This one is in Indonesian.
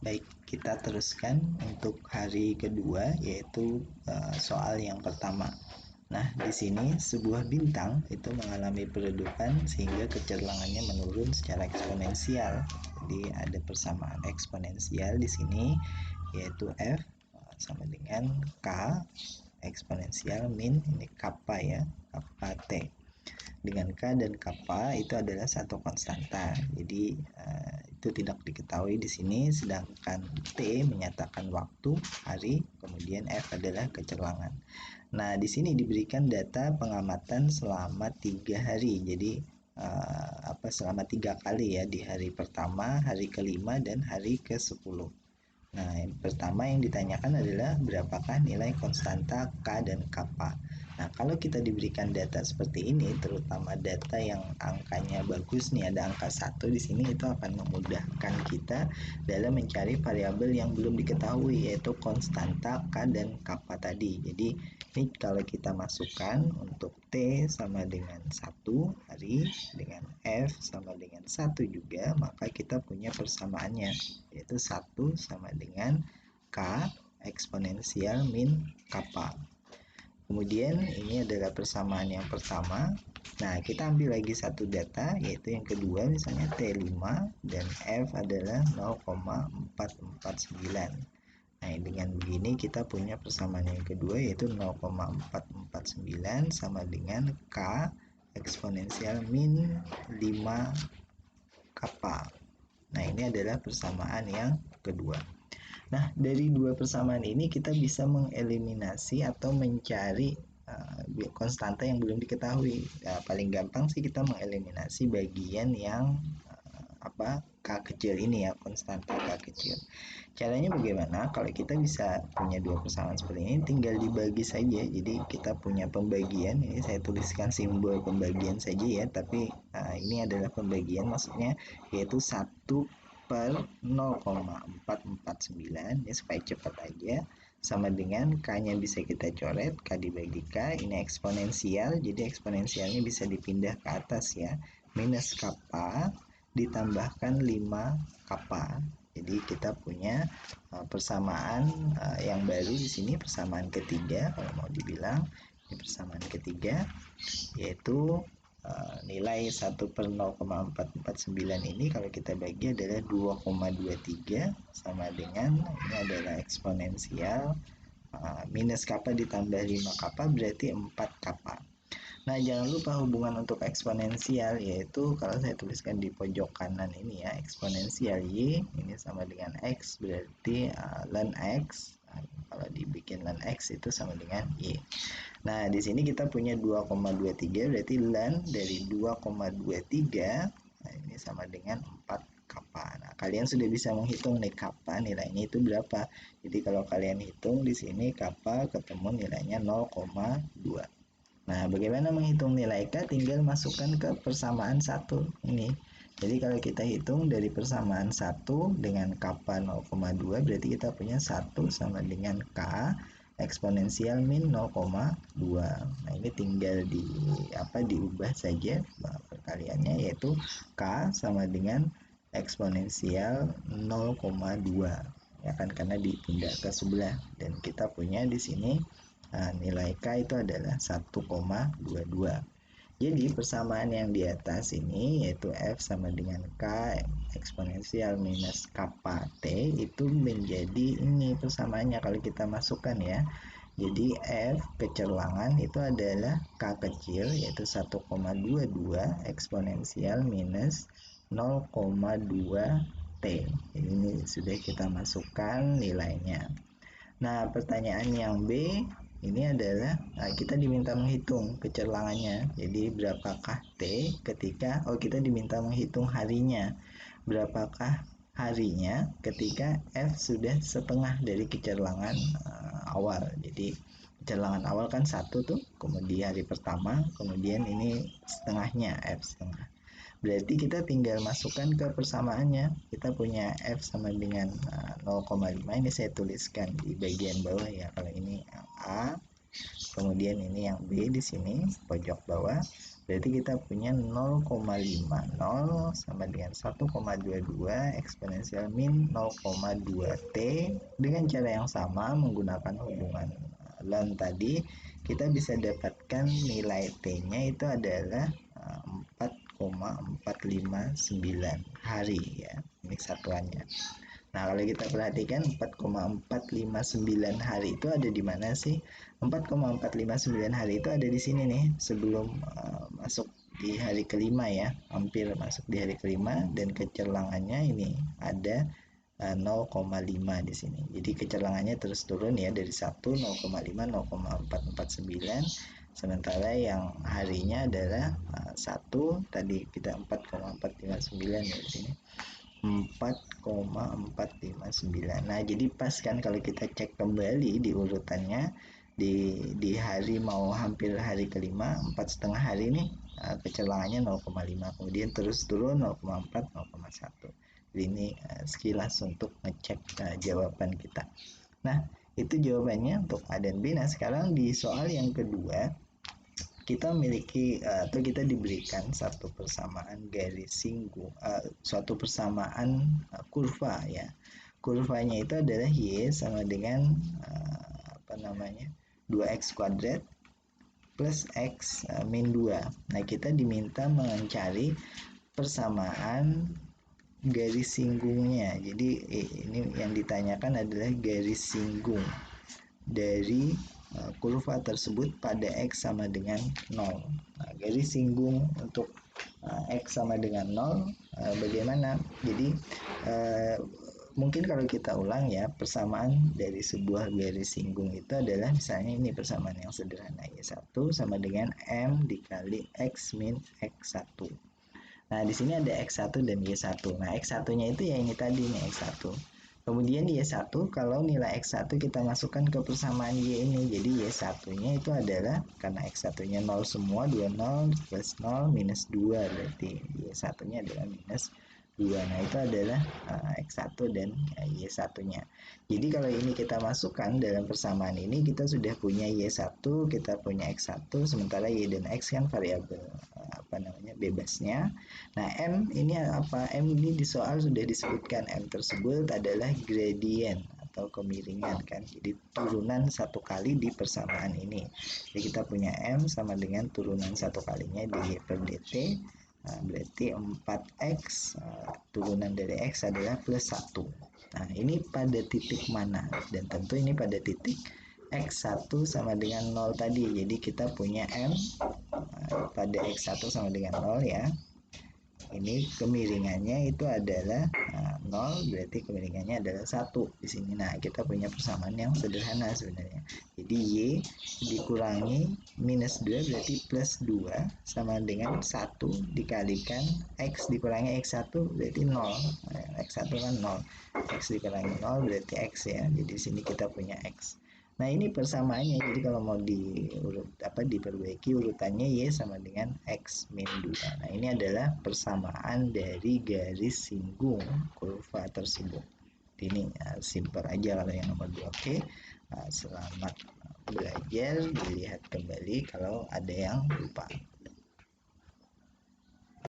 Baik, kita teruskan untuk hari kedua, yaitu soal yang pertama. Nah, di sini sebuah bintang itu mengalami peredupan sehingga kecerlangannya menurun secara eksponensial. Jadi ada persamaan eksponensial di sini, yaitu F sama dengan K eksponensial min ini kappa ya, kappa T. Dengan K dan kappa itu adalah satu konstanta. Jadi itu tidak diketahui di sini, sedangkan T menyatakan waktu, hari, kemudian F adalah kecerlangan. Nah, di sini diberikan data pengamatan selama 3 hari. Jadi selama 3 kali ya, di hari pertama, hari kelima, dan hari ke-10. Nah, yang pertama yang ditanyakan adalah berapakah nilai konstanta K dan kappa. Nah, kalau kita diberikan data seperti ini, terutama data yang angkanya bagus nih, ada angka 1 di sini, itu akan memudahkan kita dalam mencari variabel yang belum diketahui, yaitu konstanta K dan kappa tadi. Jadi, ini kalau kita masukkan untuk T sama dengan 1 hari, dengan F sama dengan 1 juga, maka kita punya persamaannya, yaitu 1 sama dengan K eksponensial min kappa. Kemudian ini adalah persamaan yang pertama. Nah, kita ambil lagi satu data, yaitu yang kedua, misalnya T5 dan F adalah 0,449. Nah, dengan begini kita punya persamaan yang kedua, yaitu 0,449 sama dengan K eksponensial min 5 kappa. Nah, ini adalah persamaan yang kedua. Nah, dari dua persamaan ini kita bisa mengeliminasi atau mencari konstanta yang belum diketahui. Nah, paling gampang sih kita mengeliminasi bagian yang K kecil ini ya, konstanta K kecil. Caranya bagaimana? Kalau kita bisa punya dua persamaan seperti ini, tinggal dibagi saja. Jadi kita punya pembagian, ini saya tuliskan simbol pembagian saja ya, tapi ini adalah pembagian, maksudnya yaitu 1/0,449 ya, supaya cepat aja, sama dengan K-nya bisa kita coret, K dibagi K, ini eksponensial, jadi eksponensialnya bisa dipindah ke atas ya, minus kappa ditambahkan 5 kappa. Jadi kita punya persamaan yang baru di sini, persamaan ketiga kalau mau dibilang. Ini persamaan ketiga, yaitu nilai 1/0,449 ini kalau kita bagi adalah 2,23 sama dengan ini adalah eksponensial minus kappa ditambah 5 kappa berarti 4 kappa. Nah, jangan lupa hubungan untuk eksponensial, yaitu kalau saya tuliskan di pojok kanan ini ya, eksponensial Y ini sama dengan X, berarti ln X. Nah, kalau dibikin ln X itu sama dengan Y. Nah, di sini kita punya 2,23, berarti ln dari 2,23, nah ini sama dengan 4 kappa. Nah, kalian sudah bisa menghitung nih kappa nilainya itu berapa. Jadi kalau kalian hitung di sini kappa ketemu nilainya 0,2. Nah, bagaimana menghitung nilai K? Tinggal masukkan ke persamaan 1 ini. Jadi kalau kita hitung dari persamaan 1 dengan kappa 0,2, berarti kita punya 1 sama dengan K eksponensial min 0,2. Nah, ini tinggal diubah saja perkaliannya, yaitu K sama dengan eksponensial 0,2. Ya kan, karena dipindah ke sebelah, dan kita punya di sini nilai K itu adalah 1,22. Jadi persamaan yang di atas ini, yaitu F sama dengan K eksponensial minus kappa T, itu menjadi ini persamaannya kalau kita masukkan ya. Jadi F kecerlangan itu adalah K kecil, yaitu 1,22 eksponensial minus 0,2 T. Ini sudah kita masukkan nilainya. Nah, pertanyaan yang B ini adalah kita diminta menghitung kecerlangannya. Jadi berapakah T ketika kita diminta menghitung harinya. Berapakah harinya ketika F sudah setengah dari kecerlangan awal. Jadi kecerlangan awal kan 1 tuh, kemudian hari pertama, kemudian ini setengahnya, F setengah. Berarti kita tinggal masukkan ke persamaannya. Kita punya F sama dengan 0,5. Ini saya tuliskan di bagian bawah ya. Kalau ini A, kemudian ini yang B di sini pojok bawah. Berarti kita punya 0,50 sama dengan 1,22 eksponensial min 0,2T. Dengan cara yang sama menggunakan hubungan ln tadi, kita bisa dapatkan nilai T-nya itu adalah 4,459 hari ya, ini satuannya. Nah, kalau kita perhatikan 4,459 hari itu ada di mana sih? 4,459 hari itu ada di sini nih, sebelum masuk di hari kelima ya, hampir masuk di hari kelima, dan kecerlangannya ini ada 0,5 di sini. Jadi kecerlangannya terus turun ya, dari 1, 0,5, 0,449. Sementara yang harinya adalah 1, tadi kita 4,459 ya di sini. 4,459. Nah, jadi pas kan kalau kita cek kembali di urutannya, di hari mau hampir hari kelima, 4,5 hari ini kecerlangannya 0,5, kemudian terus turun 0,4, 0,1. Jadi ini sekilas untuk ngecek jawaban kita. Nah, itu jawabannya untuk A dan B. Nah, sekarang di soal yang kedua, kita memiliki atau kita diberikan satu persamaan garis singgung, suatu persamaan kurva ya. Kurvanya itu adalah y sama dengan 2x kuadrat plus x min 2. Nah, kita diminta mencari persamaan garis singgungnya. Jadi ini yang ditanyakan adalah garis singgung dari kurva tersebut pada X sama dengan 0. Nah, garis singgung untuk X sama dengan 0 bagaimana? Jadi mungkin kalau kita ulang ya, persamaan dari sebuah garis singgung itu adalah misalnya ini persamaan yang sederhana, Y1 sama dengan M dikali X min X1. Nah, di sini ada X1 dan Y1. Nah, X1-nya itu ya ini tadi nih, X1. Kemudian Y1, kalau nilai X1 kita masukkan ke persamaan Y ini, jadi Y1-nya itu adalah, karena X1-nya 0 semua, 20 plus 0 minus 2, berarti Y1-nya adalah minus 2. Nah, itu adalah X1 dan Y1-nya. Jadi kalau ini kita masukkan dalam persamaan ini, kita sudah punya Y1, kita punya X1, sementara Y dan X kan variabel bebasnya. Nah, M ini apa? M ini di soal sudah disebutkan, M tersebut adalah gradient atau kemiringan kan. Jadi turunan satu kali di persamaan ini. Jadi kita punya M sama dengan turunan satu kalinya di per dt. Nah, berarti 4x turunan dari x adalah plus 1. Nah, ini pada titik mana? Dan tentu ini pada titik X1 sama dengan 0 tadi. Jadi kita punya M pada X1 sama dengan 0 ya. Ini kemiringannya itu adalah 0, berarti kemiringannya adalah 1 di sini. Nah, kita punya persamaan yang sederhana sebenarnya. Jadi Y dikurangi minus 2 berarti plus 2 sama dengan 1 dikalikan X dikurangi X1 berarti 0. X1 kan 0. X dikurangi 0 berarti X ya. Jadi di sini kita punya X. Nah, ini persamaannya. Jadi kalau mau diperbaiki urutannya Y sama dengan X min 2. Nah, ini adalah persamaan dari garis singgung kurva tersebut. Ini simpel aja kalau yang nomor 2. Oke. Selamat belajar, dilihat kembali kalau ada yang lupa.